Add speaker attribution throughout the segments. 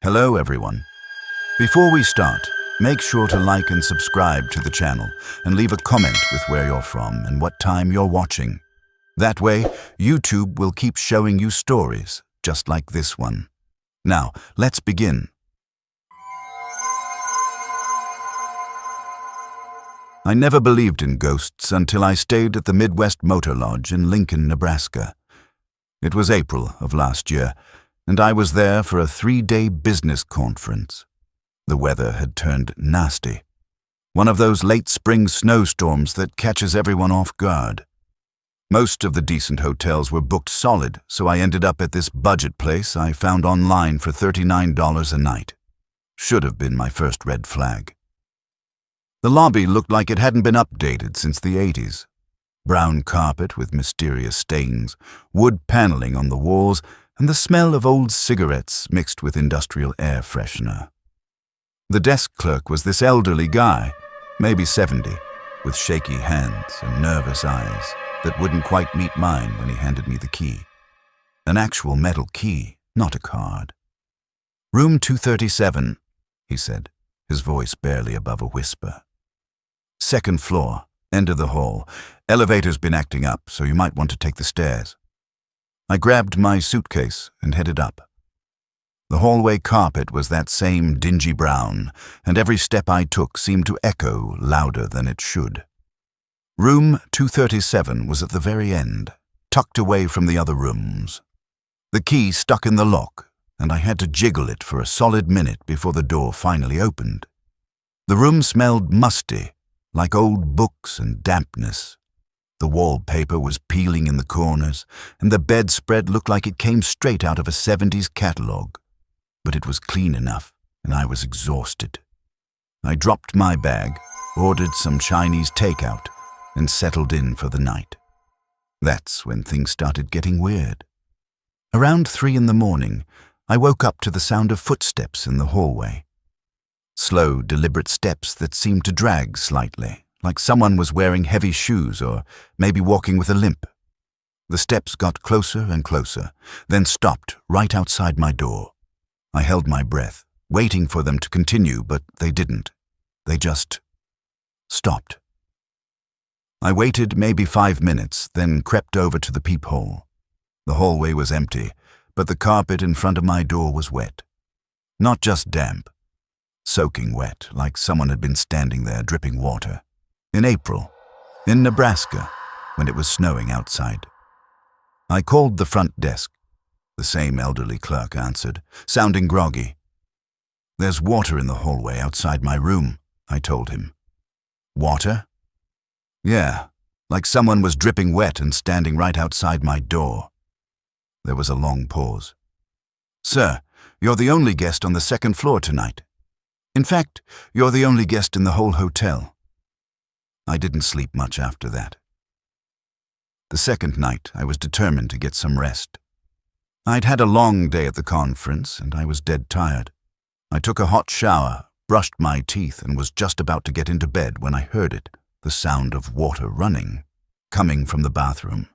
Speaker 1: Hello everyone. Before we start, make sure to like and subscribe to the channel and leave a comment with where you're from and what time you're watching. That way, YouTube will keep showing you stories just like this one. Now, let's begin. I never believed in ghosts until I stayed at the Midwest Motor Lodge in Lincoln, Nebraska. It was April of last year, and I was there for a 3-day business conference. The weather had turned nasty. One of those late spring snowstorms that catches everyone off guard. Most of the decent hotels were booked solid, so I ended up at this budget place I found online for $39 a night. Should have been my first red flag. The lobby looked like it hadn't been updated since the 80s. Brown carpet with mysterious stains, wood paneling on the walls, and the smell of old cigarettes mixed with industrial air freshener. The desk clerk was this elderly guy, maybe 70, with shaky hands and nervous eyes that wouldn't quite meet mine when he handed me the key. An actual metal key, not a card. "Room 237, he said, his voice barely above a whisper. "Second floor, end of the hall. Elevator's been acting up, so you might want to take the stairs." I grabbed my suitcase and headed up. The hallway carpet was that same dingy brown, and every step I took seemed to echo louder than it should. Room 237 was at the very end, tucked away from the other rooms. The key stuck in the lock, and I had to jiggle it for a solid minute before the door finally opened. The room smelled musty, like old books and dampness. The wallpaper was peeling in the corners, and the bedspread looked like it came straight out of a 70s catalog. But it was clean enough, and I was exhausted. I dropped my bag, ordered some Chinese takeout, and settled in for the night. That's when things started getting weird. Around 3 in the morning, I woke up to the sound of footsteps in the hallway. Slow, deliberate steps that seemed to drag slightly, like someone was wearing heavy shoes or maybe walking with a limp. The steps got closer and closer, then stopped right outside my door. I held my breath, waiting for them to continue, but they didn't. They just stopped. I waited maybe 5 minutes, then crept over to the peephole. The hallway was empty, but the carpet in front of my door was wet. Not just damp, soaking wet, like someone had been standing there dripping water. In April, in Nebraska, when it was snowing outside. I called the front desk. The same elderly clerk answered, sounding groggy. "There's water in the hallway outside my room," I told him. "Water?" "Yeah, like someone was dripping wet and standing right outside my door." There was a long pause. "Sir, you're the only guest on the second floor tonight. In fact, you're the only guest in the whole hotel." I didn't sleep much after that. The second night, I was determined to get some rest. I'd had a long day at the conference, and I was dead tired. I took a hot shower, brushed my teeth, and was just about to get into bed when I heard it, the sound of water running, coming from the bathroom.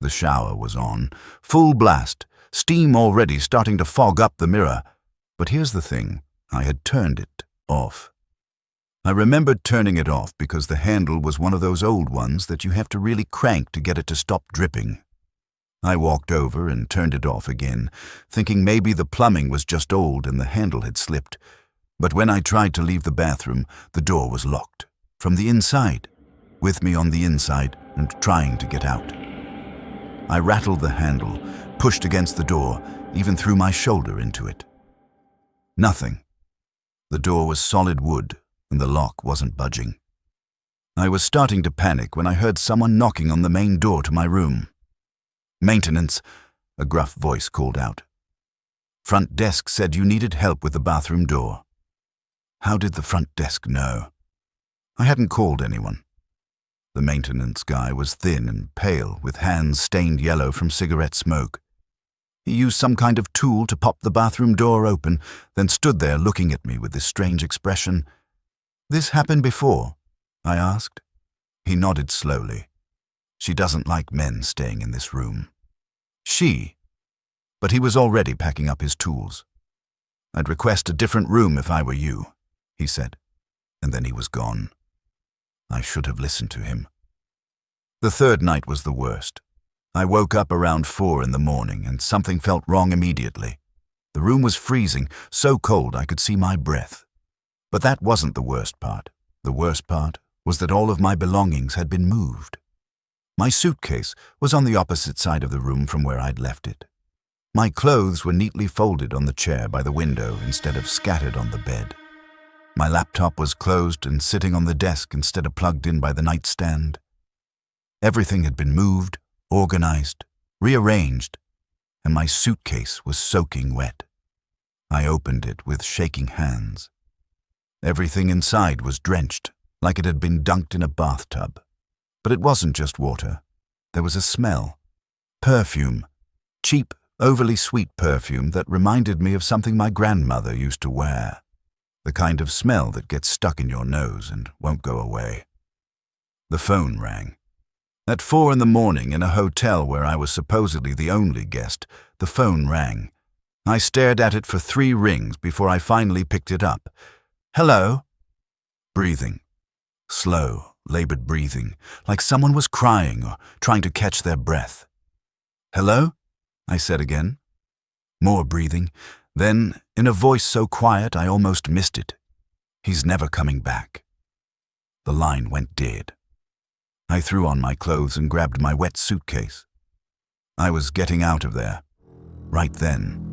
Speaker 1: The shower was on, full blast, steam already starting to fog up the mirror. But here's the thing, I had turned it off. I remembered turning it off because the handle was one of those old ones that you have to really crank to get it to stop dripping. I walked over and turned it off again, thinking maybe the plumbing was just old and the handle had slipped. But when I tried to leave the bathroom, the door was locked, from the inside, with me on the inside and trying to get out. I rattled the handle, pushed against the door, even threw my shoulder into it. Nothing. The door was solid wood, and the lock wasn't budging. I was starting to panic when I heard someone knocking on the main door to my room. "Maintenance," a gruff voice called out. "Front desk said you needed help with the bathroom door." How did the front desk know? I hadn't called anyone. The maintenance guy was thin and pale, with hands stained yellow from cigarette smoke. He used some kind of tool to pop the bathroom door open, then stood there looking at me with this strange expression. "This happened before?" I asked. He nodded slowly. "She doesn't like men staying in this room." She? But he was already packing up his tools. "I'd request a different room if I were you," he said, and then he was gone. I should have listened to him. The third night was the worst. I woke up around 4 in the morning and something felt wrong immediately. The room was freezing, so cold I could see my breath. But that wasn't the worst part. The worst part was that all of my belongings had been moved. My suitcase was on the opposite side of the room from where I'd left it. My clothes were neatly folded on the chair by the window instead of scattered on the bed. My laptop was closed and sitting on the desk instead of plugged in by the nightstand. Everything had been moved, organized, rearranged, and my suitcase was soaking wet. I opened it with shaking hands. Everything inside was drenched, like it had been dunked in a bathtub. But it wasn't just water. There was a smell. Perfume. Cheap, overly sweet perfume that reminded me of something my grandmother used to wear. The kind of smell that gets stuck in your nose and won't go away. The phone rang. At 4 in the morning in a hotel where I was supposedly the only guest, the phone rang. I stared at it for 3 rings before I finally picked it up. "Hello?" Breathing. Slow, labored breathing, like someone was crying or trying to catch their breath. "Hello?" I said again. More breathing. Then, in a voice so quiet I almost missed it. "He's never coming back." The line went dead. I threw on my clothes and grabbed my wet suitcase. I was getting out of there, right then.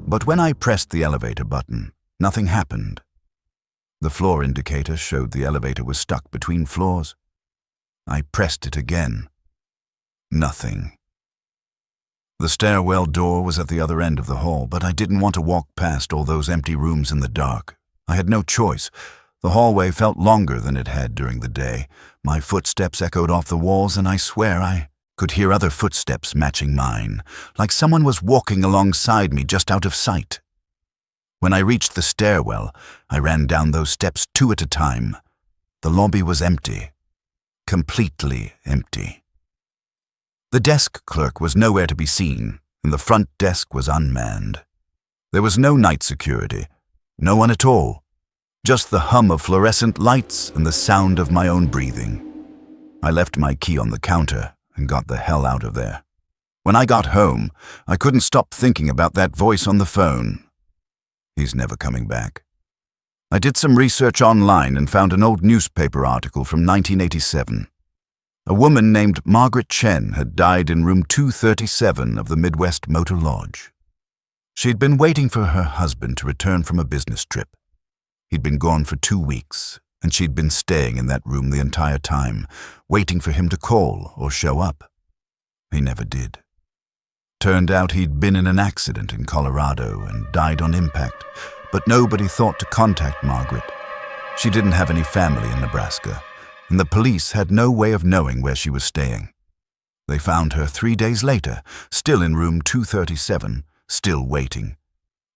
Speaker 1: But when I pressed the elevator button, nothing happened. The floor indicator showed the elevator was stuck between floors. I pressed it again. Nothing. The stairwell door was at the other end of the hall, but I didn't want to walk past all those empty rooms in the dark. I had no choice. The hallway felt longer than it had during the day. My footsteps echoed off the walls, and I swear I could hear other footsteps matching mine, like someone was walking alongside me just out of sight. When I reached the stairwell, I ran down those steps 2 at a time. The lobby was empty. Completely empty. The desk clerk was nowhere to be seen, and the front desk was unmanned. There was no night security. No one at all. Just the hum of fluorescent lights and the sound of my own breathing. I left my key on the counter and got the hell out of there. When I got home, I couldn't stop thinking about that voice on the phone. He's never coming back. I did some research online and found an old newspaper article from 1987. A woman named Margaret Chen had died in room 237 of the Midwest Motor Lodge. She'd been waiting for her husband to return from a business trip. He'd been gone for 2 weeks, and she'd been staying in that room the entire time, waiting for him to call or show up. He never did. Turned out he'd been in an accident in Colorado and died on impact, but nobody thought to contact Margaret. She didn't have any family in Nebraska, and the police had no way of knowing where she was staying. They found her 3 days later, still in room 237, still waiting.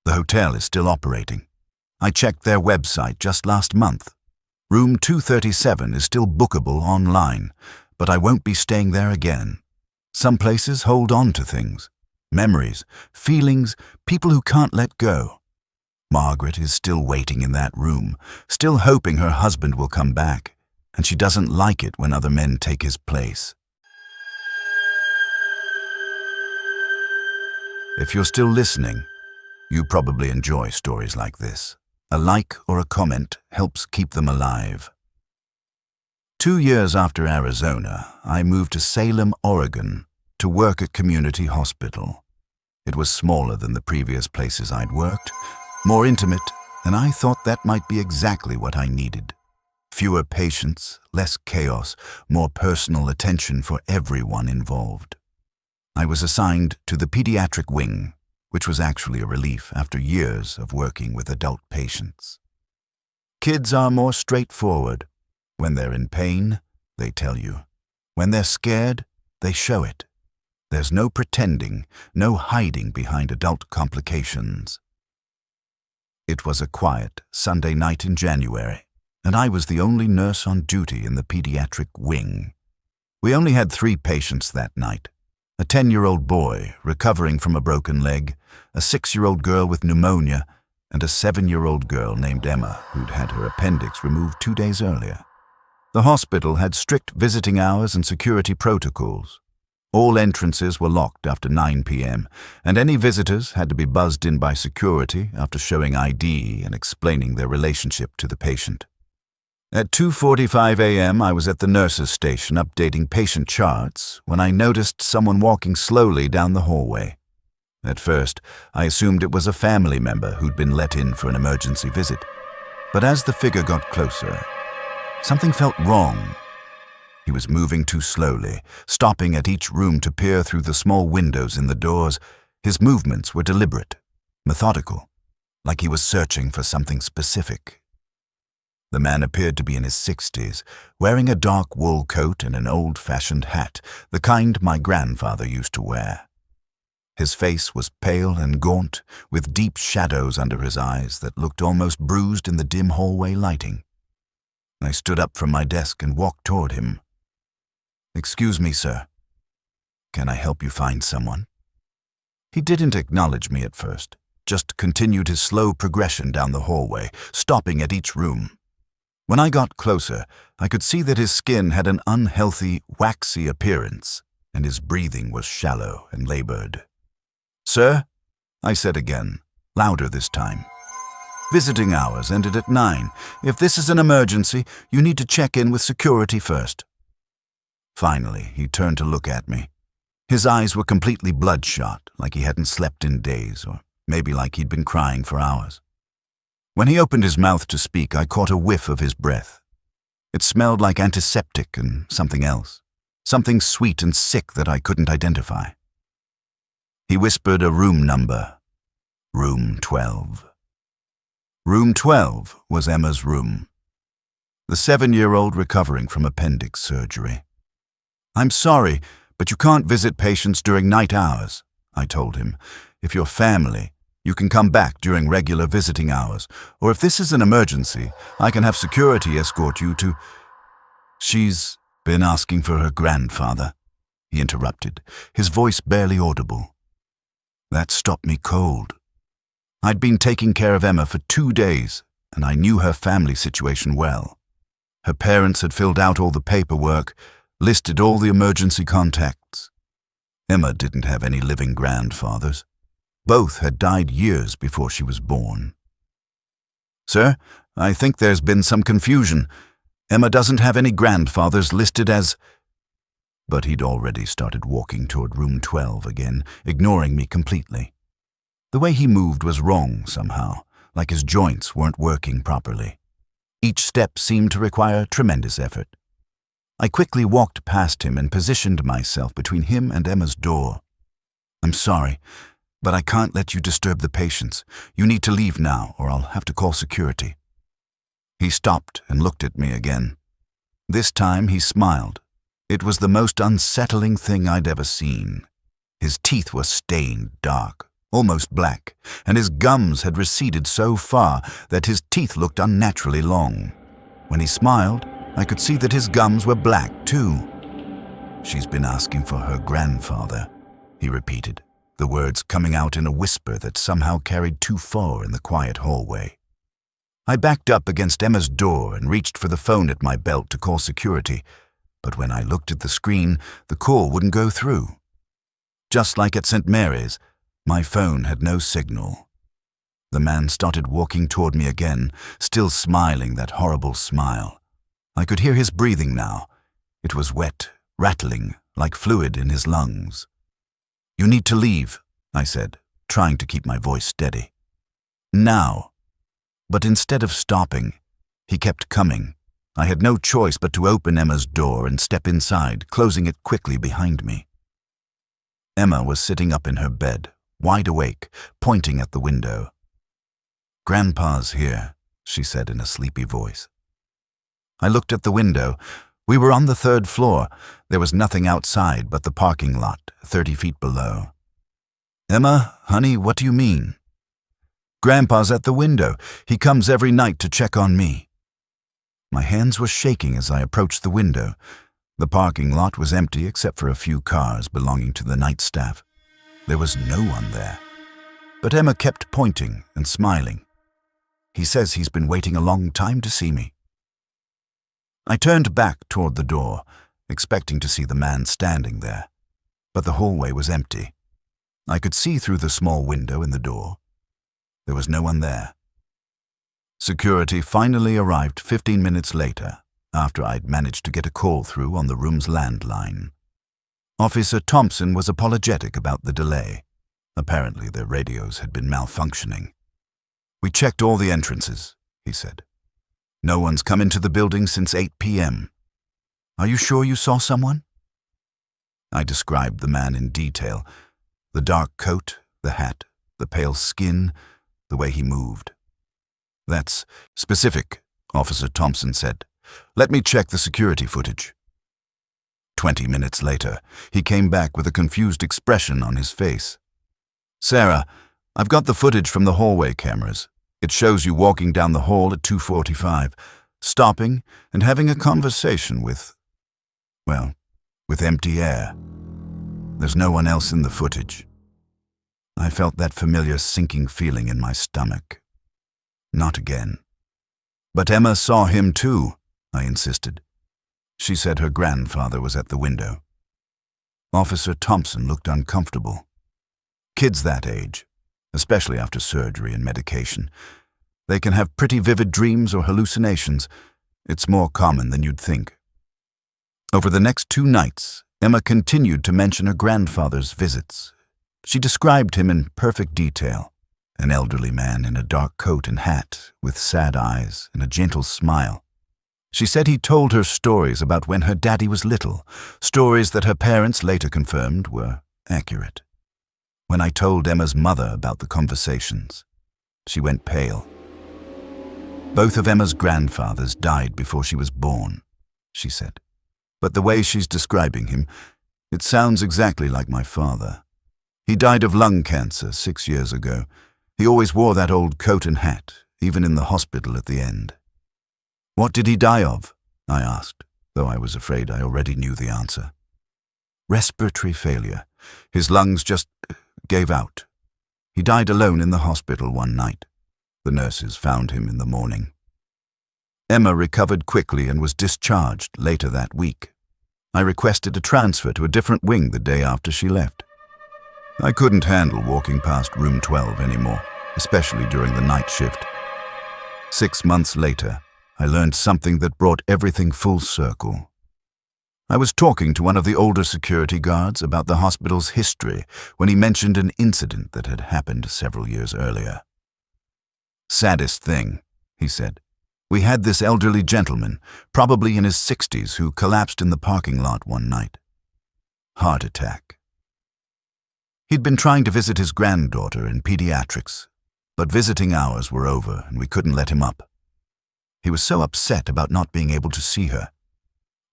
Speaker 1: The hotel is still operating. I checked their website just last month. Room 237 is still bookable online, but I won't be staying there again. Some places hold on to things, memories, feelings, people who can't let go. Margaret is still waiting in that room, still hoping her husband will come back, and she doesn't like it when other men take his place. If you're still listening, you probably enjoy stories like this. A like or a comment helps keep them alive. 2 years after Arizona, I moved to Salem, Oregon, to work at Community Hospital. It was smaller than the previous places I'd worked, more intimate, and I thought that might be exactly what I needed. Fewer patients, less chaos, more personal attention for everyone involved. I was assigned to the pediatric wing, which was actually a relief after years of working with adult patients. Kids are more straightforward. When they're in pain, they tell you. When they're scared, they show it. There's no pretending, no hiding behind adult complications. It was a quiet Sunday night in January, and I was the only nurse on duty in the pediatric wing. We only had 3 patients that night. A 10-year-old boy recovering from a broken leg, a 6-year-old girl with pneumonia, and a 7-year-old girl named Emma who'd had her appendix removed 2 days earlier. The hospital had strict visiting hours and security protocols. All entrances were locked after 9 p.m., and any visitors had to be buzzed in by security after showing ID and explaining their relationship to the patient. At 2:45 a.m., I was at the nurse's station updating patient charts when I noticed someone walking slowly down the hallway. At first, I assumed it was a family member who'd been let in for an emergency visit. But as the figure got closer, something felt wrong. He was moving too slowly, stopping at each room to peer through the small windows in the doors. His movements were deliberate, methodical, like he was searching for something specific. The man appeared to be in his 60s, wearing a dark wool coat and an old-fashioned hat, the kind my grandfather used to wear. His face was pale and gaunt, with deep shadows under his eyes that looked almost bruised in the dim hallway lighting. I stood up from my desk and walked toward him. "Excuse me, sir. Can I help you find someone?" He didn't acknowledge me at first, just continued his slow progression down the hallway, stopping at each room. When I got closer, I could see that his skin had an unhealthy, waxy appearance, and his breathing was shallow and labored. "Sir," I said again, louder this time. "Visiting hours ended at 9. If this is an emergency, you need to check in with security first." Finally, he turned to look at me. His eyes were completely bloodshot, like he hadn't slept in days, or maybe like he'd been crying for hours. When he opened his mouth to speak, I caught a whiff of his breath. It smelled like antiseptic and something else, something sweet and sick that I couldn't identify. He whispered a room number. Room 12. Room 12 was Emma's room. The 7-year-old recovering from appendix surgery. "I'm sorry, but you can't visit patients during night hours," I told him. "If you're family, you can come back during regular visiting hours, or if this is an emergency, I can have security escort you to—" "She's been asking for her grandfather," he interrupted, his voice barely audible. That stopped me cold. I'd been taking care of Emma for 2 days, and I knew her family situation well. Her parents had filled out all the paperwork, listed all the emergency contacts. Emma didn't have any living grandfathers. Both had died years before she was born. "Sir, I think there's been some confusion. Emma doesn't have any grandfathers listed as—" But he'd already started walking toward room 12 again, ignoring me completely. The way he moved was wrong somehow, like his joints weren't working properly. Each step seemed to require tremendous effort. I quickly walked past him and positioned myself between him and Emma's door. "I'm sorry, but I can't let you disturb the patients. You need to leave now, or I'll have to call security." He stopped and looked at me again. This time he smiled. It was the most unsettling thing I'd ever seen. His teeth were stained dark, almost black, and his gums had receded so far that his teeth looked unnaturally long. When he smiled, I could see that his gums were black, too. "She's been asking for her grandfather," he repeated, the words coming out in a whisper that somehow carried too far in the quiet hallway. I backed up against Emma's door and reached for the phone at my belt to call security, but when I looked at the screen, the call wouldn't go through. Just like at St. Mary's, my phone had no signal. The man started walking toward me again, still smiling that horrible smile. I could hear his breathing now. It was wet, rattling, like fluid in his lungs. "You need to leave," I said, trying to keep my voice steady. "Now." But instead of stopping, he kept coming. I had no choice but to open Emma's door and step inside, closing it quickly behind me. Emma was sitting up in her bed, wide awake, pointing at the window. "Grandpa's here," she said in a sleepy voice. I looked at the window. We were on the 3rd floor. There was nothing outside but the parking lot, 30 feet below. "Emma, honey, what do you mean?" "Grandpa's at the window. He comes every night to check on me." My hands were shaking as I approached the window. The parking lot was empty except for a few cars belonging to the night staff. There was no one there. But Emma kept pointing and smiling. "He says he's been waiting a long time to see me." I turned back toward the door, expecting to see the man standing there. But the hallway was empty. I could see through the small window in the door. There was no one there. Security finally arrived 15 minutes later, after I'd managed to get a call through on the room's landline. Officer Thompson was apologetic about the delay. Apparently their radios had been malfunctioning. "We checked all the entrances," he said. "No one's come into the building since 8 p.m. Are you sure you saw someone?" I described the man in detail: the dark coat, the hat, the pale skin, the way he moved. "That's specific," Officer Thompson said. "Let me check the security footage." 20 minutes later, he came back with a confused expression on his face. "Sarah, I've got the footage from the hallway cameras. It shows you walking down the hall at 2:45, stopping and having a conversation with empty air. There's no one else in the footage." I felt that familiar sinking feeling in my stomach. Not again. "But Emma saw him too," I insisted. "She said her grandfather was at the window." Officer Thompson looked uncomfortable. Kids that age, especially after surgery and medication, they can have pretty vivid dreams or hallucinations. It's more common than you'd think. Over the next 2 nights, Emma continued to mention her grandfather's visits. She described him in perfect detail: an elderly man in a dark coat and hat, with sad eyes and a gentle smile. She said he told her stories about when her daddy was little, stories that her parents later confirmed were accurate. When I told Emma's mother about the conversations, she went pale. "Both of Emma's grandfathers died before she was born," she said. "But the way she's describing him, it sounds exactly like my father. He died of lung cancer 6 years ago. He always wore that old coat and hat, even in the hospital at the end." "What did he die of?" I asked, though I was afraid I already knew the answer. "Respiratory failure. His lungs just gave out. He died alone in the hospital one night. The nurses found him in the morning." Emma recovered quickly and was discharged later that week. I requested a transfer to a different wing the day after she left. I couldn't handle walking past room 12 anymore, especially during the night shift. 6 months later, I learned something that brought everything full circle. I was talking to one of the older security guards about the hospital's history when he mentioned an incident that had happened several years earlier. "Saddest thing," he said. "We had this elderly gentleman, probably in his 60s, who collapsed in the parking lot one night. Heart attack. He'd been trying to visit his granddaughter in pediatrics, but visiting hours were over and we couldn't let him up. He was so upset about not being able to see her.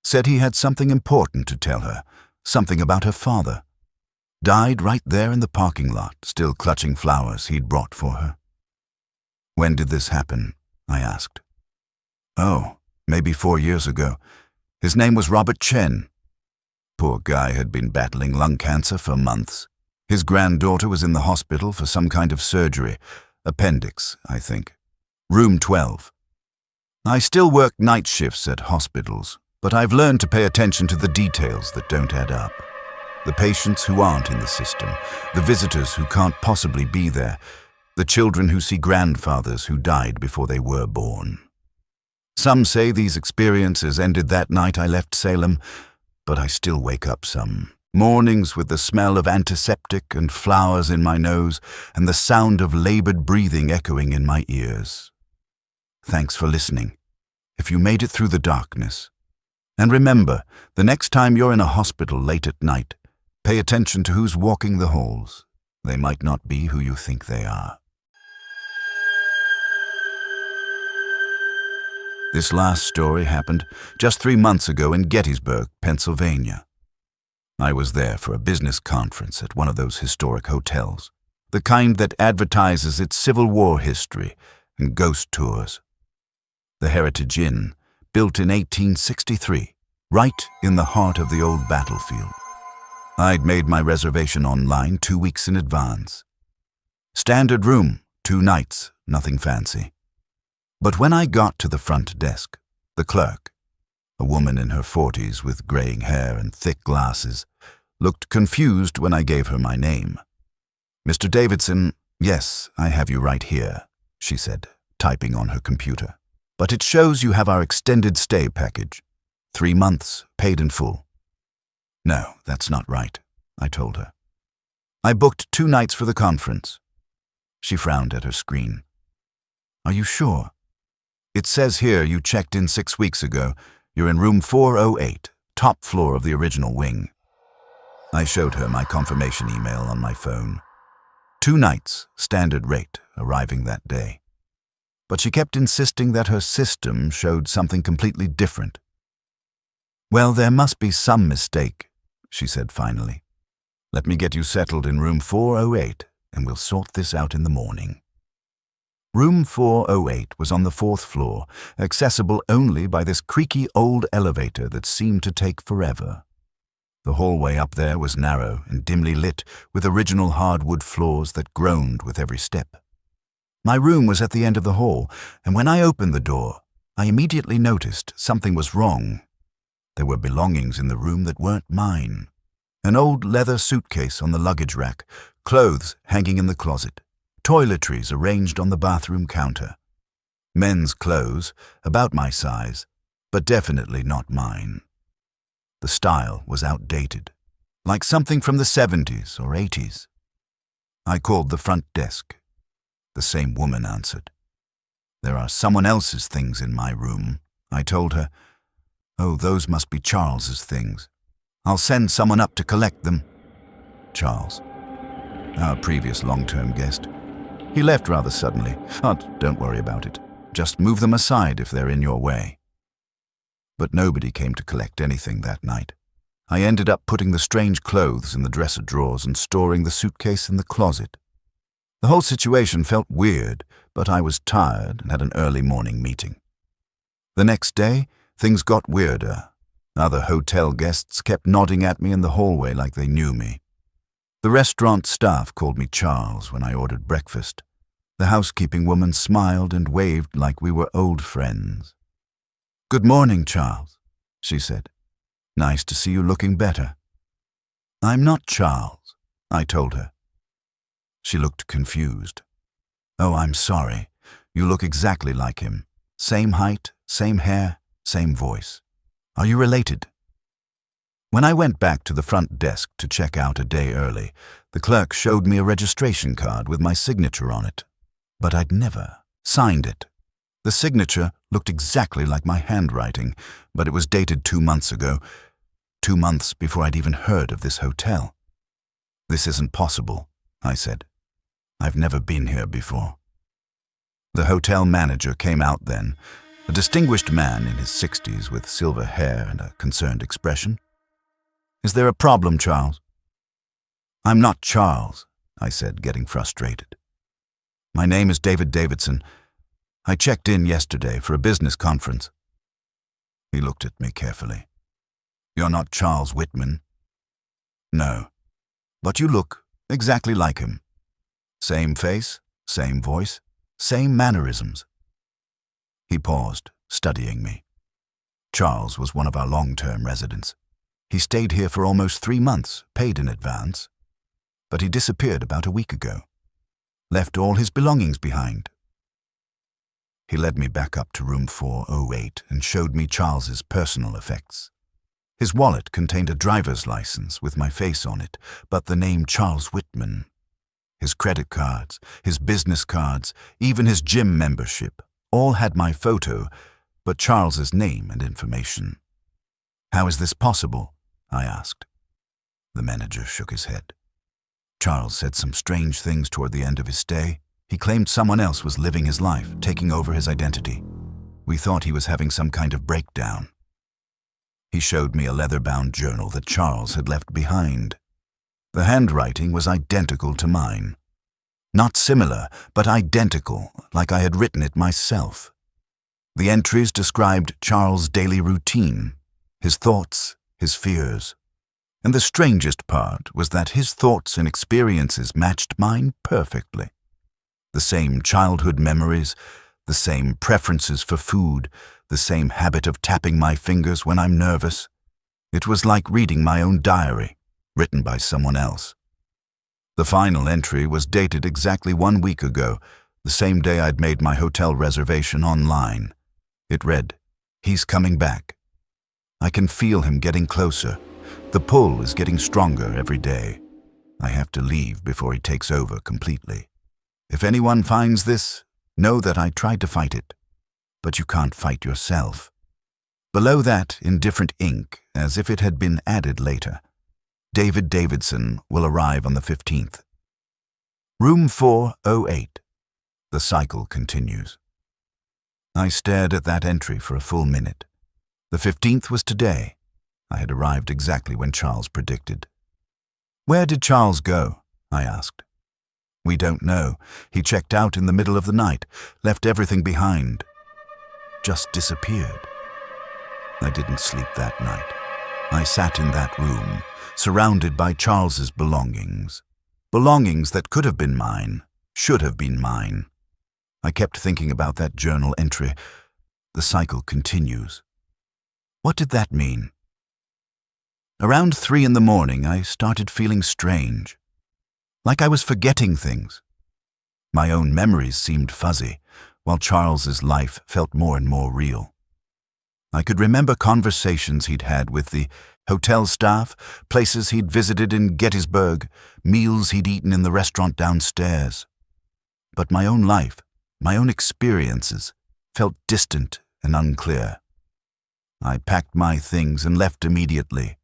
Speaker 1: Said he had something important to tell her, something about her father. Died right there in the parking lot, still clutching flowers he'd brought for her." "When did this happen?" I asked. "Oh, maybe 4 years ago. His name was Robert Chen. Poor guy had been battling lung cancer for months. His granddaughter was in the hospital for some kind of surgery, appendix, I think. Room 12. I still work night shifts at hospitals, but I've learned to pay attention to the details that don't add up. The patients who aren't in the system, the visitors who can't possibly be there, the children who see grandfathers who died before they were born. Some say these experiences ended that night I left Salem, but I still wake up some mornings with the smell of antiseptic and flowers in my nose and the sound of labored breathing echoing in my ears. Thanks for listening. If you made it through the darkness. And remember, the next time you're in a hospital late at night, pay attention to who's walking the halls. They might not be who you think they are. This last story happened just 3 months ago in Gettysburg, Pennsylvania. I was there for a business conference at one of those historic hotels, the kind that advertises its Civil War history and ghost tours. The Heritage Inn, built in 1863, right in the heart of the old battlefield. I'd made my reservation online 2 weeks in advance. Standard room, 2 nights, nothing fancy. But when I got to the front desk, the clerk, a woman in her 40s with graying hair and thick glasses, looked confused when I gave her my name. "Mr. Davidson, yes, I have you right here," she said, typing on her computer. "But it shows you have our extended stay package. 3 months, paid in full." "No, that's not right," I told her. "I booked 2 nights for the conference." She frowned at her screen. "Are you sure? It says here you checked in 6 weeks ago. You're in room 408, top floor of the original wing." I showed her my confirmation email on my phone. 2 nights, standard rate, arriving that day. But she kept insisting that her system showed something completely different. "Well, there must be some mistake," she said finally. "Let me get you settled in room 408, and we'll sort this out in the morning." Room 408 was on the 4th floor, accessible only by this creaky old elevator that seemed to take forever. The hallway up there was narrow and dimly lit, with original hardwood floors that groaned with every step. My room was at the end of the hall, and when I opened the door, I immediately noticed something was wrong. There were belongings in the room that weren't mine. An old leather suitcase on the luggage rack, clothes hanging in the closet, toiletries arranged on the bathroom counter. Men's clothes, about my size, but definitely not mine. The style was outdated, like something from the 70s or 80s. I called the front desk. The same woman answered. "There are someone else's things in my room," I told her. "Oh, those must be Charles's things. I'll send someone up to collect them." Charles, our previous long-term guest. He left rather suddenly. "But don't worry about it. Just move them aside if they're in your way." But nobody came to collect anything that night. I ended up putting the strange clothes in the dresser drawers and storing the suitcase in the closet. The whole situation felt weird, but I was tired and had an early morning meeting. The next day, things got weirder. Other hotel guests kept nodding at me in the hallway like they knew me. The restaurant staff called me Charles when I ordered breakfast. The housekeeping woman smiled and waved like we were old friends. "Good morning, Charles," she said. "Nice to see you looking better." "I'm not Charles," I told her. She looked confused. "Oh, I'm sorry. You look exactly like him. Same height, same hair, same voice. Are you related?" When I went back to the front desk to check out a day early, the clerk showed me a registration card with my signature on it. But I'd never signed it. The signature looked exactly like my handwriting, but it was dated 2 months ago, 2 months before I'd even heard of this hotel. "This isn't possible," I said. "I've never been here before." The hotel manager came out then, a distinguished man in his 60s with silver hair and a concerned expression. "Is there a problem, Charles?" "I'm not Charles," I said, getting frustrated. "My name is David Davidson. I checked in yesterday for a business conference." He looked at me carefully. "You're not Charles Whitman?" "No, but you look exactly like him. Same face, same voice, same mannerisms." He paused, studying me. Charles was one of our long-term residents. He stayed here for almost 3 months, paid in advance. But he disappeared about a week ago. Left all his belongings behind. He led me back up to room 408 and showed me Charles's personal effects. His wallet contained a driver's license with my face on it, but the name Charles Whitman. His credit cards, his business cards, even his gym membership, all had my photo, but Charles's name and information. "How is this possible?" I asked. The manager shook his head. "Charles said some strange things toward the end of his stay. He claimed someone else was living his life, taking over his identity. We thought he was having some kind of breakdown." He showed me a leather-bound journal that Charles had left behind. The handwriting was identical to mine. Not similar, but identical, like I had written it myself. The entries described Charles' daily routine, his thoughts, his fears. And the strangest part was that his thoughts and experiences matched mine perfectly. The same childhood memories, the same preferences for food, the same habit of tapping my fingers when I'm nervous. It was like reading my own diary, written by someone else. The final entry was dated exactly 1 week ago, the same day I'd made my hotel reservation online. It read, "He's coming back. I can feel him getting closer. The pull is getting stronger every day. I have to leave before he takes over completely. If anyone finds this, know that I tried to fight it. But you can't fight yourself." Below that, in different ink, as if it had been added later, David Davidson will arrive on the 15th. Room 408. The cycle continues. I stared at that entry for a full minute. The 15th was today. I had arrived exactly when Charles predicted. "Where did Charles go?" I asked. "We don't know. He checked out in the middle of the night, left everything behind. Just disappeared." I didn't sleep that night. I sat in that room, surrounded by Charles's belongings. Belongings that could have been mine, should have been mine. I kept thinking about that journal entry. The cycle continues. What did that mean? Around 3 in the morning, I started feeling strange. Like I was forgetting things. My own memories seemed fuzzy, while Charles's life felt more and more real. I could remember conversations he'd had with the hotel staff, places he'd visited in Gettysburg, meals he'd eaten in the restaurant downstairs. But my own life, my own experiences, felt distant and unclear. I packed my things and left immediately.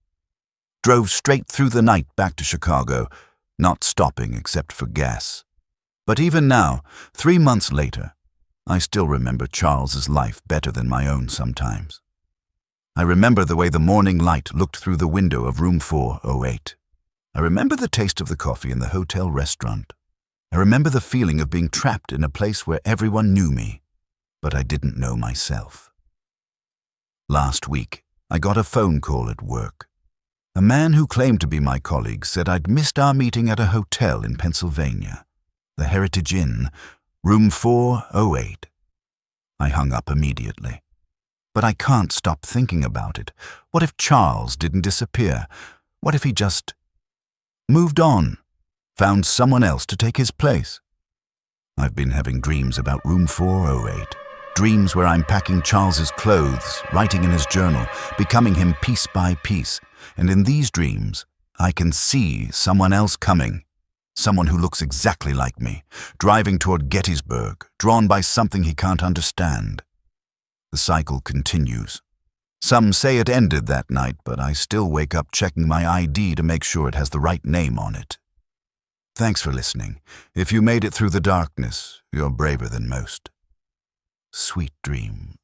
Speaker 1: Drove straight through the night back to Chicago, not stopping except for gas. But even now, 3 months later, I still remember Charles's life better than my own sometimes. I remember the way the morning light looked through the window of room 408. I remember the taste of the coffee in the hotel restaurant. I remember the feeling of being trapped in a place where everyone knew me, but I didn't know myself. Last week, I got a phone call at work. A man who claimed to be my colleague said I'd missed our meeting at a hotel in Pennsylvania, the Heritage Inn, room 408. I hung up immediately. But I can't stop thinking about it. What if Charles didn't disappear? What if he just moved on, found someone else to take his place? I've been having dreams about room 408. Dreams where I'm packing Charles's clothes, writing in his journal, becoming him piece by piece. And in these dreams, I can see someone else coming. Someone who looks exactly like me, driving toward Gettysburg, drawn by something he can't understand. The cycle continues. Some say it ended that night, but I still wake up checking my ID to make sure it has the right name on it. Thanks for listening. If you made it through the darkness, you're braver than most. Sweet dreams.